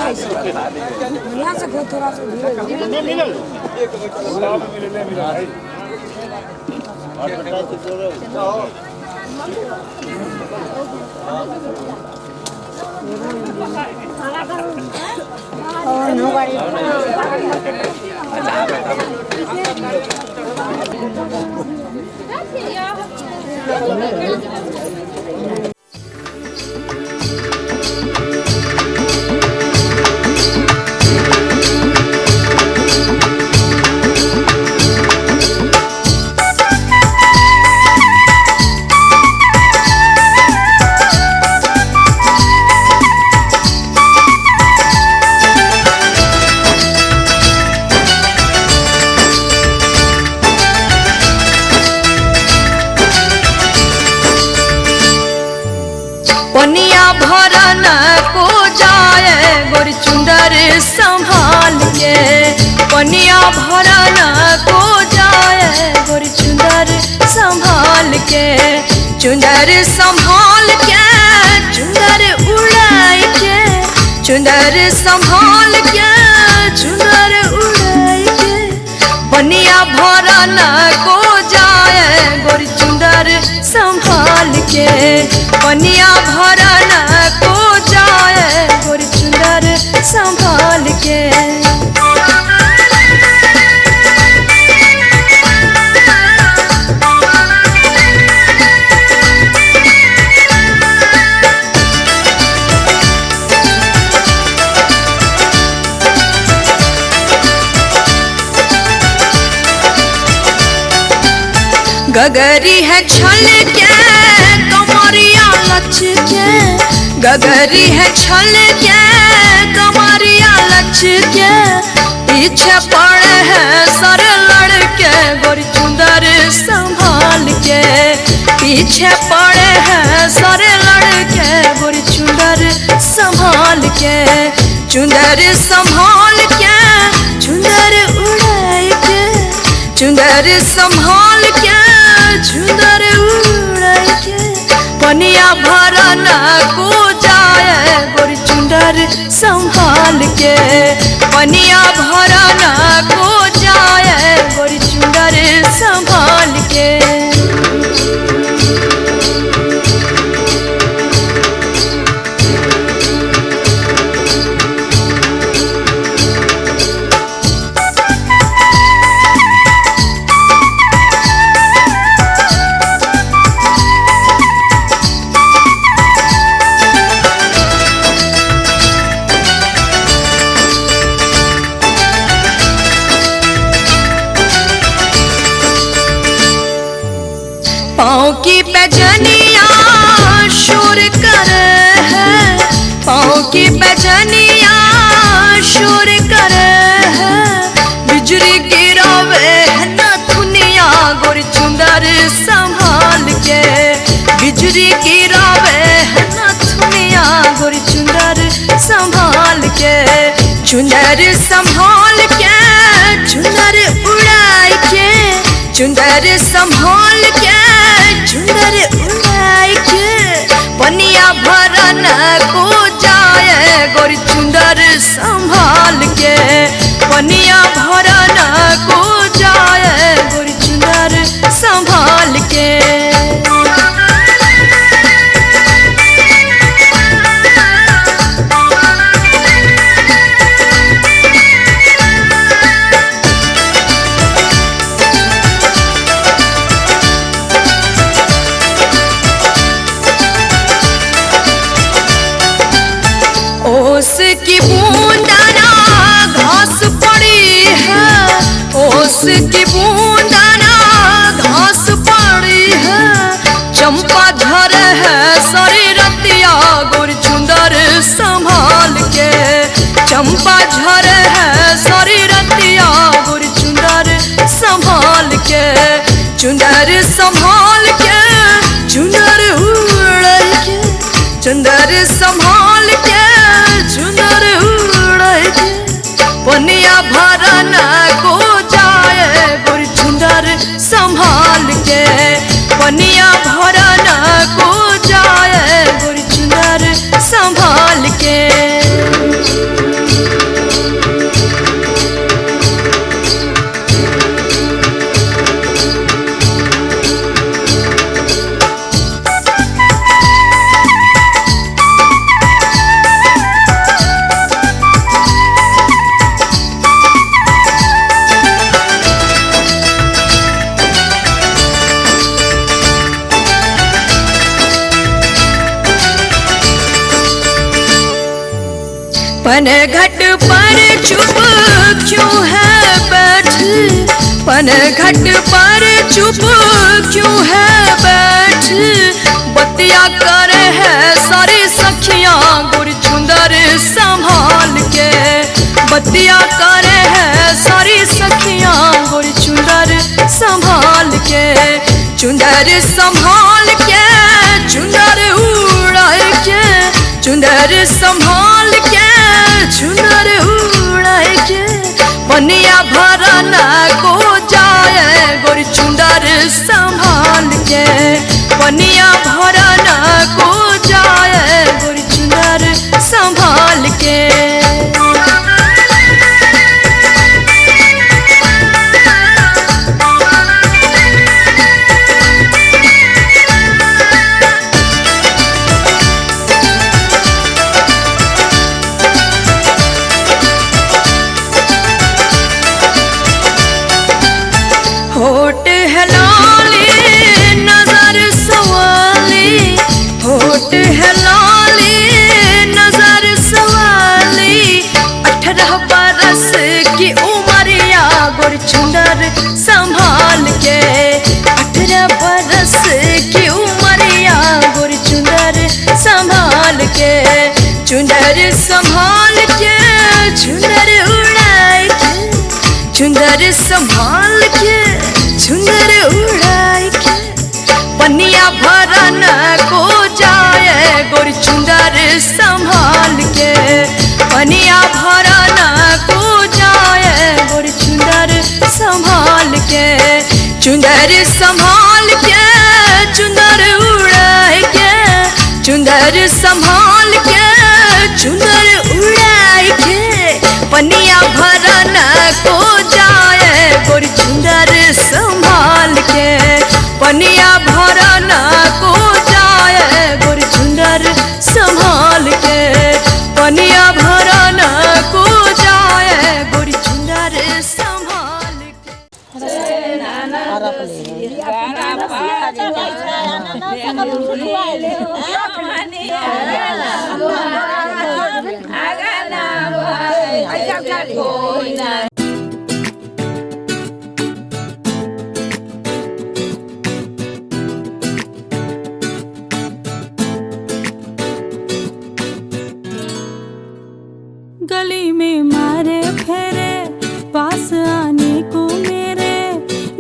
यहाँ से थोड़ा सा धीरे पनिया भरन को जाए गोरी चुंदर संभाल के, पनिया भरन को जाए गोरी चुंदर संभाल के, चुंदर संभाल के चुंदर उड़ाई के, चुंदर संभाल के चुंदर उड़ाई के, पनिया भरन को जाए गोरी चुंदर संभाल के, पनिया भरन को जाए गोरी चुंदर संभाल के। गगरी है छल के कमरिया लच के, गगरी है छल के कमरिया लच के, पीछे पड़े हैं सर लड़के गोरी चुंदर संभाल के, पीछे पड़े हैं सर लड़के गोरी चुंदर संभाल के, चुंदर संभाल के चुंदर उड़ाई के, चुंदर संभाल के चुंदर उड़ाई के, पनिया भरन को जाए गोरी चुंदर संभाल के, पनिया भरन को जाए गोरी चुंदर संभाल के। पाँव की पैजनिया शोर करे है, पाँव की पैजनिया शोर करे है, बिजली गिरावे न दुनिया गोरी चुंदर संभाल के, बिजली गिरावे न दुनिया गोरी चुंदर संभाल के, चुंदर संभाल के चुंदर उड़ाई के, चुंदर संभाल के चुंदर उड़ाई के, पनिया भरन को जाए गोरी चुंदर संभाल के, पनिया भरन को जाए गोरी चुंदर संभाल के। ओस की बूंदना घास पड़ी है, ओस की बूंदना घास पड़ी है, चंपा झर है सारी रतिया गोरी चुंदर संभाल के, चंपा झर है सारी रतिया गोरी चुंदर संभाल के, चुंदर संभाल के चुंदर उड़ाई के, चुंदर संभाल के चुंदर उड़ाई के, पनिया भरन को जाए गोरी चुंदर संभाल के, पनिया भरन को जाए गोरी चुंदर संभाल के। पनघट पर चुप क्यों है बैठी, पनघट पर चुप क्यों है बैठी, बतिया करे है सारी सखियां गुर चुंदर संभाल के, बतिया करे है सारी सखियां गुर चुंदर संभाल के, चुंदर संभाल के, चुंदर उड़ा के, चुंदर संभाल के, चुंदर उड़ा के, पनिया भरना को जाए गोर चुंदर संभाल के, पनिया भरना को जाए गोर चुंदर संभाल के। होठ है लाली नजर सवाली, होठ है लाली नजर सवाली, 18 बरस की उमरिया गुर चुंदर संभाल के, 18 बरस की उमरिया गुर चुंदर संभाल के, चुंदर संभाल के, चुंदर उड़ाए के, चुंदर संभाल के, चुंदर उड़ाए के, पनिया भरना को जाए गोर चुंदर संभाल के, पनिया भरना को जाए गोर चुंदर संभाल के, चुंदर संभाल के, चुंदर उड़ाए के, चुंदर संभाल के, चुंदर उड़ाए के, पनिया भरना को जाए गोर चुंदर संभाल के, पनिया भरना को जाए गोर चुंदर संभाल के, पनिया भरना को जाए गोर चुंदर संभाल के। गली में मारे फेरे पास आने को मेरे,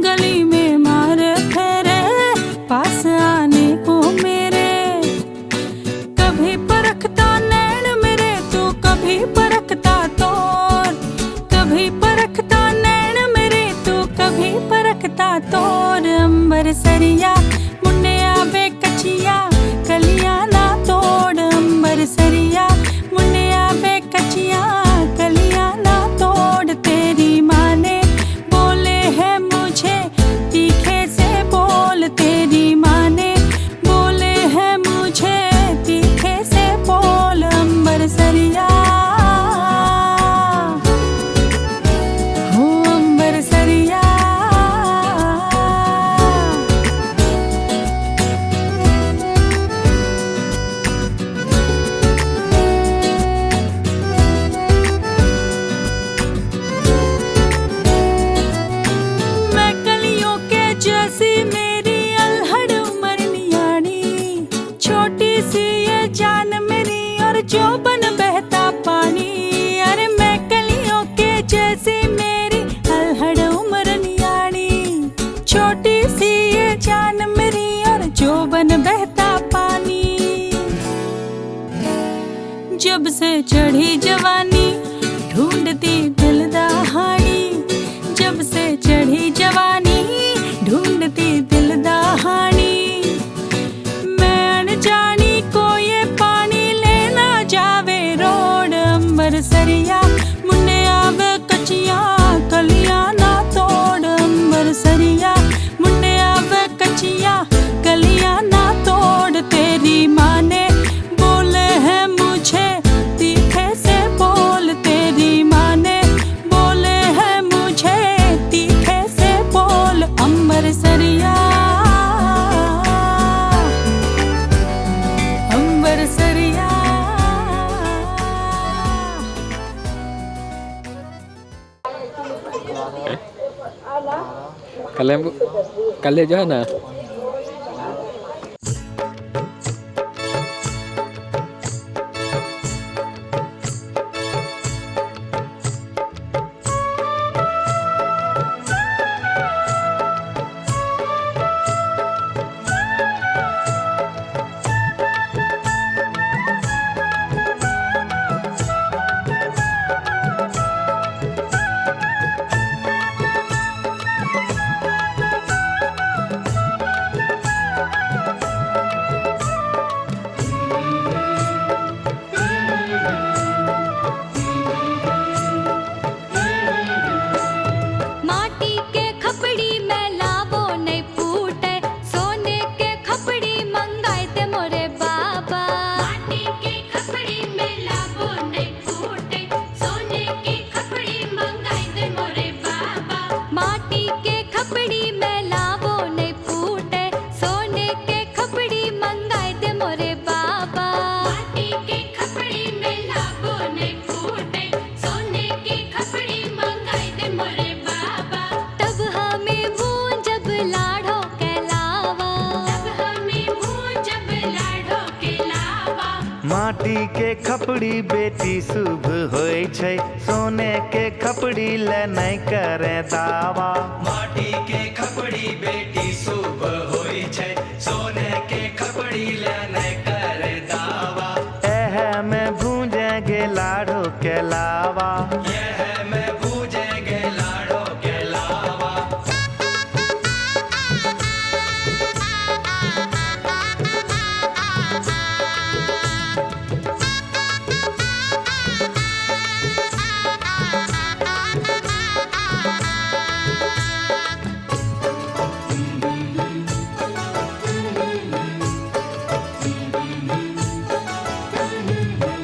गली में मारे फेरे पास आने को मेरे, कभी परखता नैन मेरे तो कभी परखता तोर, कभी परखता नैन मेरे तो कभी परखता तोर, अंबर सरिया मुन्ने आवे कचिया कलिया ना तोड़, अंबर सरिया मुन्ने आवे कचिया कलिया ना तोड़, तेरी माँ ने बोले है मुझे तीखे से बोल, तेरी माँ ने बोले है मुझे तीखे से बोल, अंबर सरिया हो अंबर सरिया। जोबन बहता पानी, अरे मैं कलियों के जैसी मेरी अलहड़ उम्र नियाणी, छोटी सी ये जान मेरी और जोबन बहता पानी, जब से चढ़ी जवानी ढूंढती दिल दहाड़ी, जब से चढ़ी जवानी ढूंढती दिल दहाड़ी, मैं अनजानी को ये पानी लेना जावे रोड, अंबर सरिया मुन्ने आवे कचिया कलिया ना तोड़, अंबर सरिया मुन्ने आवे कचिया कलिया ना तोड़, तेरी माँ ने बोले है मुझे तीखे से बोल, तेरी माँ ने बोले है मुझे तीखे से बोल, अंबर सरिया अंबर सरिया। कल जो है ना माटी के खपड़ी बेटी शुभ होय छै, सोने के खपड़ी ले नहीं करे दावा। माटी के खपड़ी बेटी शुभ होय छै, सोने के खपड़ी ले नहीं करे दावा। एह में भूंजेगे लाड़ो के लावा, यह में भूंजेगे लाड़ो के लावा।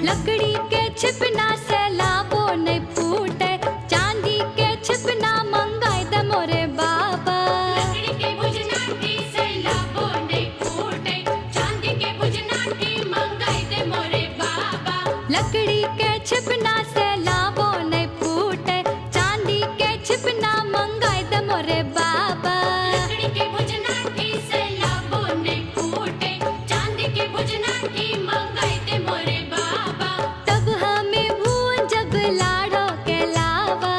लकड़ी के छिपना से लाबो नहीं फूटे, चांदी के छिपना मंगाए दे मोरे बाबा। लकड़ी के भुजनाटी से लाबो नहीं फूटे, चांदी के भुजनाटी मंगाए दे मोरे बाबा। लकड़ी के छिपना से लाबो नहीं फूटे, चांदी के छिपना मंगाए दे मोरे बाबा। लकड़ी के भुजनाटी से लाबो नहीं फूटे, चांदी के भुजनाटी मंगाए दे मोरे बाबा। तब हमें भून जब लाड़ो के लावा,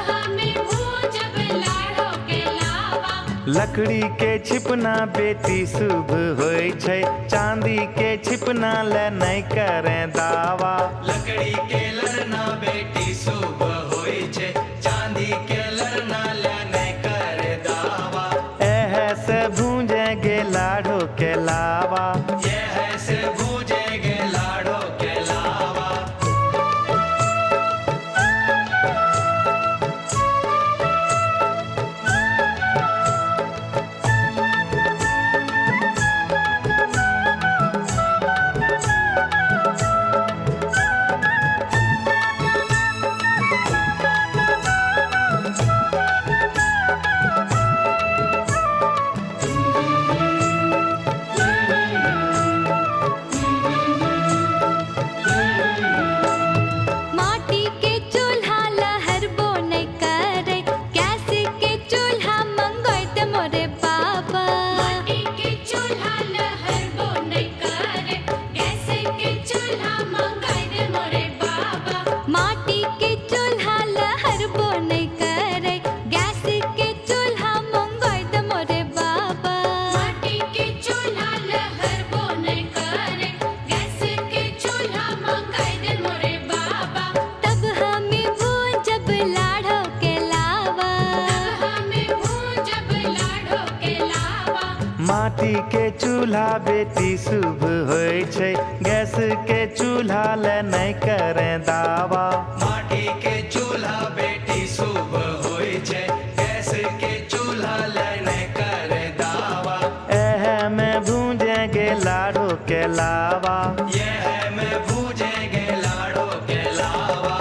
हमें भूजब लाड़ो के लावा। लकड़ी के छिपना बेटी शुभ होय छै, चांदी के छिपना ले नहीं करे दावा। लकड़ी के लड़ना बेटी शुभ होय छै, चांदी के लड़ना ले नहीं करे दावा। एह से भूंजेगे लाड़ो के लावा, यह से भूंजेगे लाड़ो के लावा। माटी के चूल्हा लहर बो नहीं करे, गैस के चूल्हा मंगाए दे मोरे बाबा। माटी के चूल्हा लहर बो नहीं करे, गैस के चूल्हा मंगाए दे मोरे बाबा। माटी के चूल्हा लहर बो नहीं करे, गैस के चूल्हा मंगाए दे मोरे बाबा। माटी के चूल्हा लहर बो नहीं करे, गैस के चूल्हा मंगाए दे मोरे बाबा। तब हमें भून जब लाड़ो के लावा, हमें भूजब लाड़ो के लावा। माटी के चूल्हा बेटी शुभ होय छै, गैस के चूल्हा ले नहीं करे दावा। माटी के चूल्हा बेटी शुभ होय छै, गैस के चूल्हा ले नहीं करे दावा। एह में भूंजेगे लाड़ो के लावा, यह में भूंजेगे लाड़ो के लावा।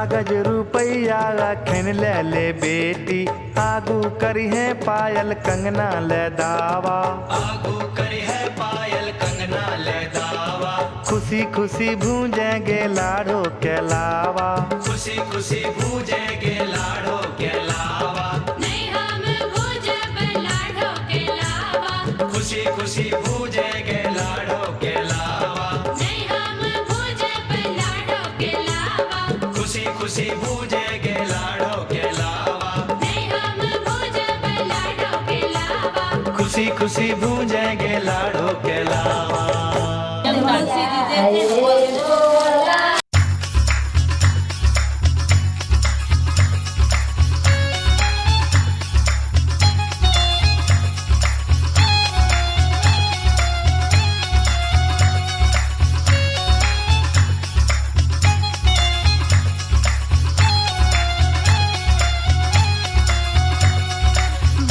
कागज रुपैया खन ले बेटी आगू करी है पायल कंगना ले दावा आगू करी है पायल कंगना ले दावा खुशी खुशी भूजेंगे लाड़ो के लावा खुशी खुशी भूजेंगे लाड़ो के लावा नहीं हम भूजब लाडो के लावा खुशी खुशी भूजेंगे लाड़ो के लावा नहीं हम भूजब लाडो के लावा खुशी खुशी भूजेंगे लाड़ो के लावा नहीं हम भूजब लाडो के लावा खुशी खुशी भूजेंगे लाड़ो के लावा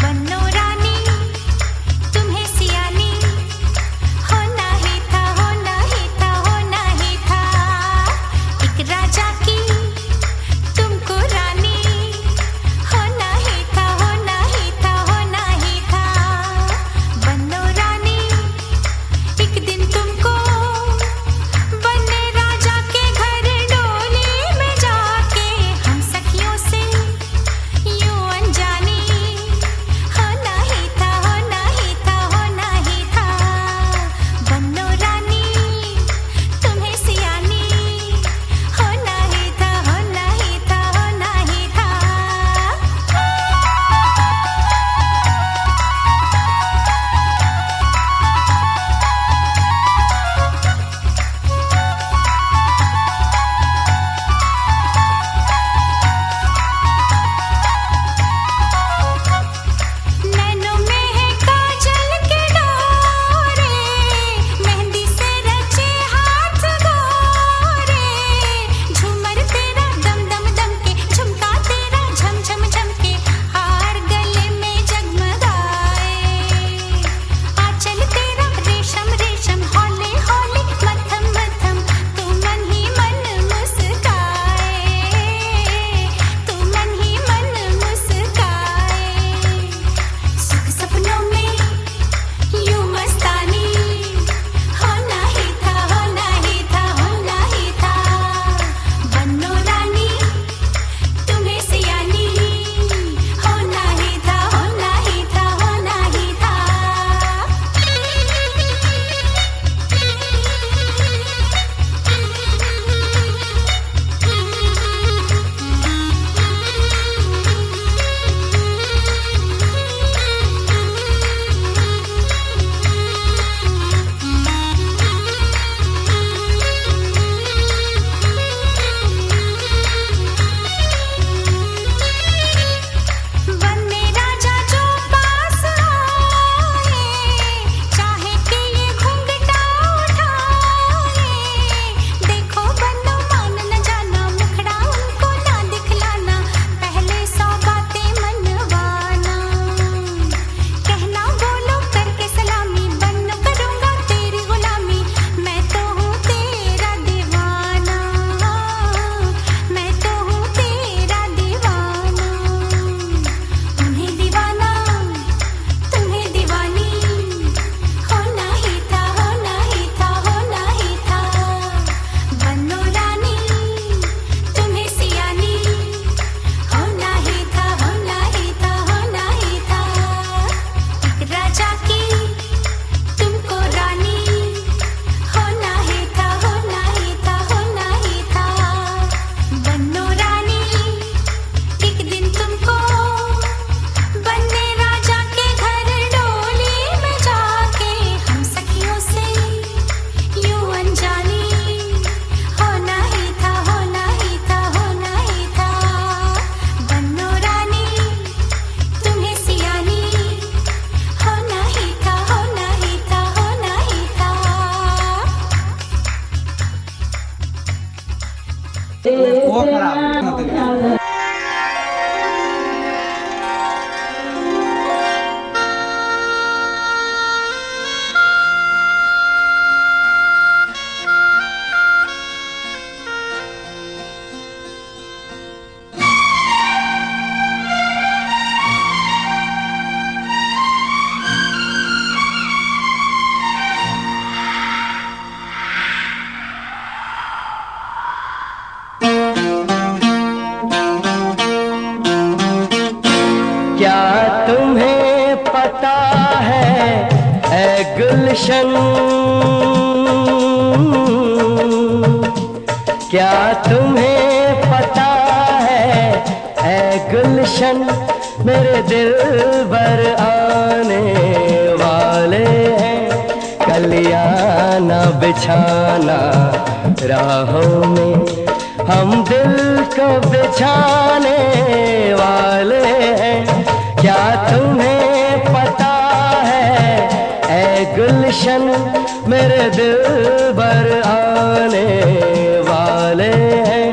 बन्नो रानी तुम्हें सियानी होना ही था होना ही था होना ही था एक राजा की तुमको रानी होना ही था होना ही था होना ही था बन्नो रानी एक दिन तुमको बनने राजा के घर डोली में जाके हम सखियों से यूं अनजानी होना ही था होना ही था होना ही था बन्नो रानी तुम्हें सियानी होना ही था होना ही था होना ही था नैनों में है काजल के डोरे मेहंदी से रचे हाथ गोरे झूमर तेरा दम दम दम के झुमका तेरा झम झम झम के हार गले में जगमगाए आंचल तेरा रेशम रेशम हौले हौले मथम मथम तू मन ही मन मुस्काए तू मन ही मन मुस्काए सुख सपनों में यूं मस्तानी होना ही था होना ही था होना ही था बन्नो रानी तुम्हें सियानी होना ही था होना ही था होना ही था वंदे राजा जो पास आए चाहे कि ये घूंघटा उठाए देखो बन्नो मान न जाना मुखड़ा उनको ना दिखलाना पहले 100 बातें मनवाना कहना बोलो करके सलामी बन्नो करूँगा तेरी गुलामी मैं तो हूँ तेरा दीवाना मैं तो हूँ तेरा दीवाना तुम्हें दीवाना तुम्हें दीवानी होना ही था होना ही था होना ही था बन्नो रानी तुम्हें सियानी होना ही था होना ही था होना ही था एक राजा की तुमको रानी होना ही था होना ही था होना ही था बन्नो रानी एक दिन तुमको बनने राजा के घर डोली में जाके हम सखियों से यूं अनजानी होना ही था होना ही था होना ही था बन्नो रानी तुम्हें सियानी होना ही था होना ही था होना ही था गुलशन, क्या तुम्हें पता है ऐ गुलशन, मेरे दिल भर आने वाले हैं, कलियां न बिछाना राहों में, हम दिल को बिछाने वाले हैं, क्या तुम्हें पता है ऐ गुलशन, मेरे दिल भर आने वाले हैं,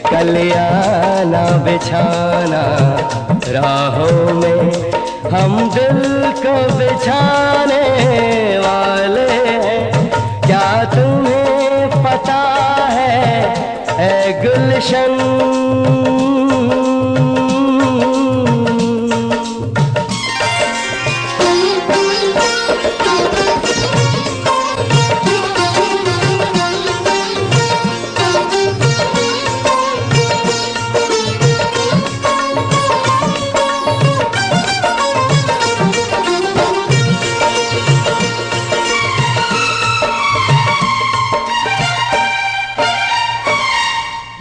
कलियां न बिछाना राहों में, हम दिल को बिछाने वाले हैं, क्या तुम्हें पता है ऐ गुलशन।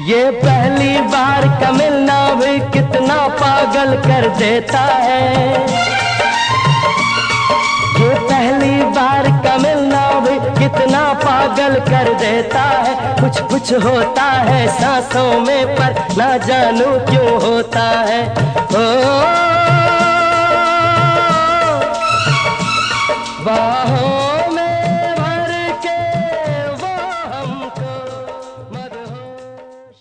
ये पहली बार का मिलना भी कितना पागल कर देता है, ये पहली बार का मिलना भी कितना पागल कर देता है, कुछ कुछ होता है सांसों में पर ना जानू क्यों होता है, ओ बाहों में भर के वो हमको मदहोश।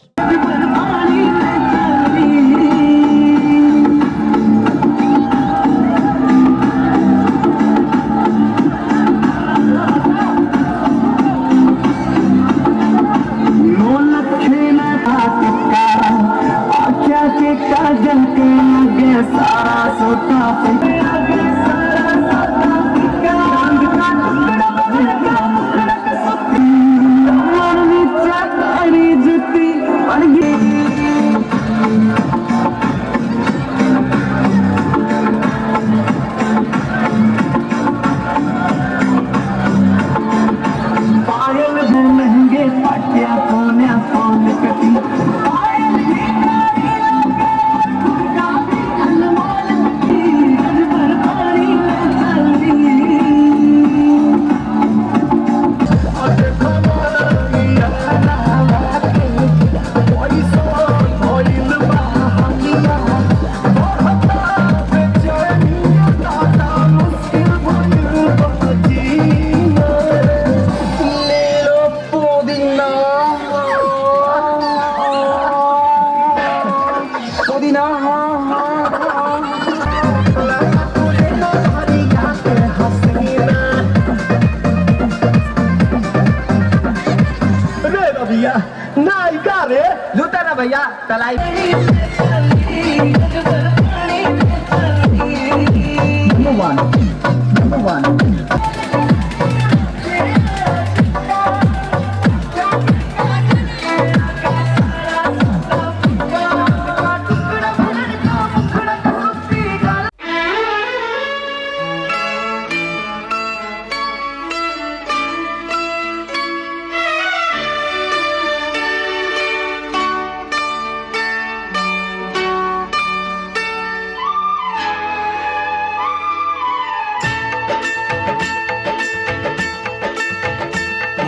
भैया तलाई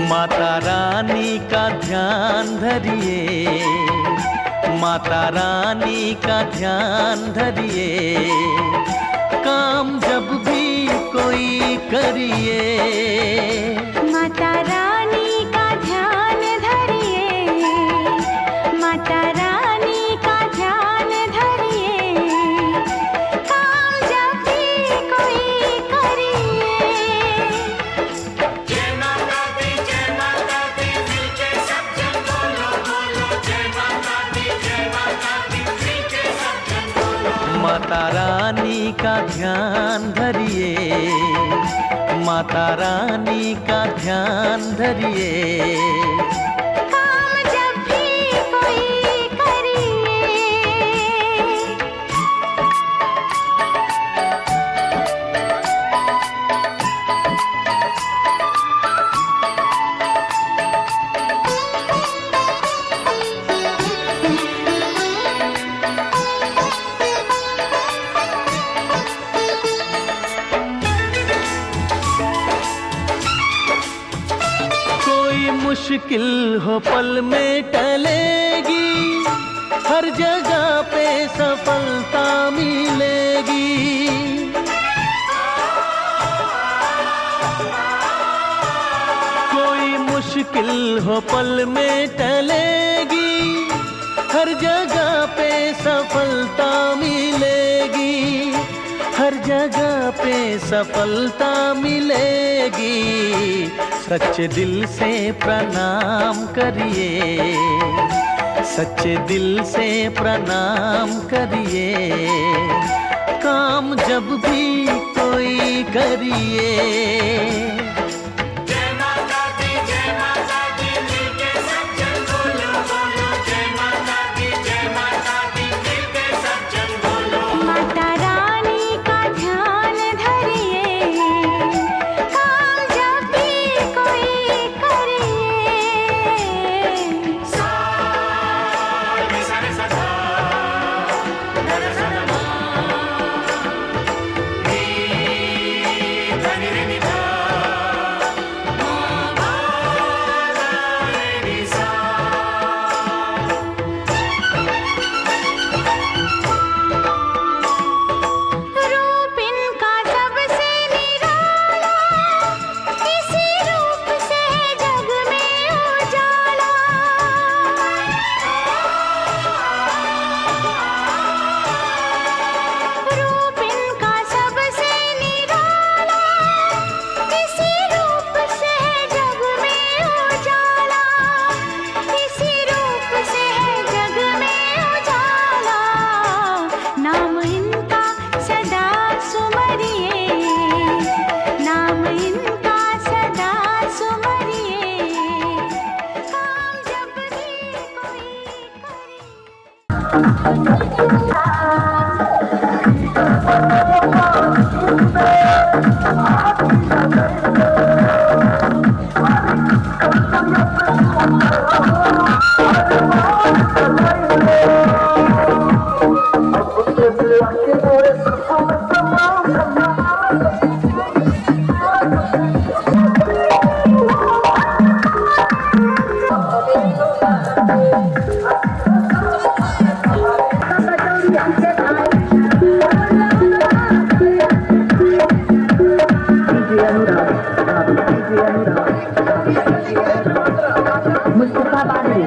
माता रानी का ध्यान धरिए, माता रानी का ध्यान धरिए, काम जब भी कोई करिए, माता रानी का ध्यान धरिए, माता रानी का ध्यान धरिए, काम जब भी कोई करिए। जय माता दी मिलके सब जन बोलो बोलो, जय माता दी मिलके सब जन बोलो। माता रानी का ध्यान धरिए, माता रानी का ध्यान धरिए, काम जब भी कोई करिए। मुश्किल हो पल में टलेगी, हर जगह पे सफलता मिलेगी। कोई मुश्किल हो पल में टलेगी, हर जगह पे सफलता मिलेगी, हर जगह पे सफलता मिलेगी। सच्चे दिल से प्रणाम करिए, सच्चे दिल से प्रणाम करिए, काम जब भी कोई करिए। जय माता दी मिलके सब जन बोलो बोलो जय माता दी मिलके सब जन बोलो। माता रानी का ध्यान धरिए, काम जब भी कोई करिए। रूप इनका सबसे निराला, इसी रूप से जग में उजाला। रूप इनका सबसे निराला, इसी रूप से जग में उजाला, इसी रूप से जग में उजाला। नाम इनका सदा सुमरिए, नाम इनका सदा सुमरिए, काम जब भी कोई करे। मुस्तफा बादल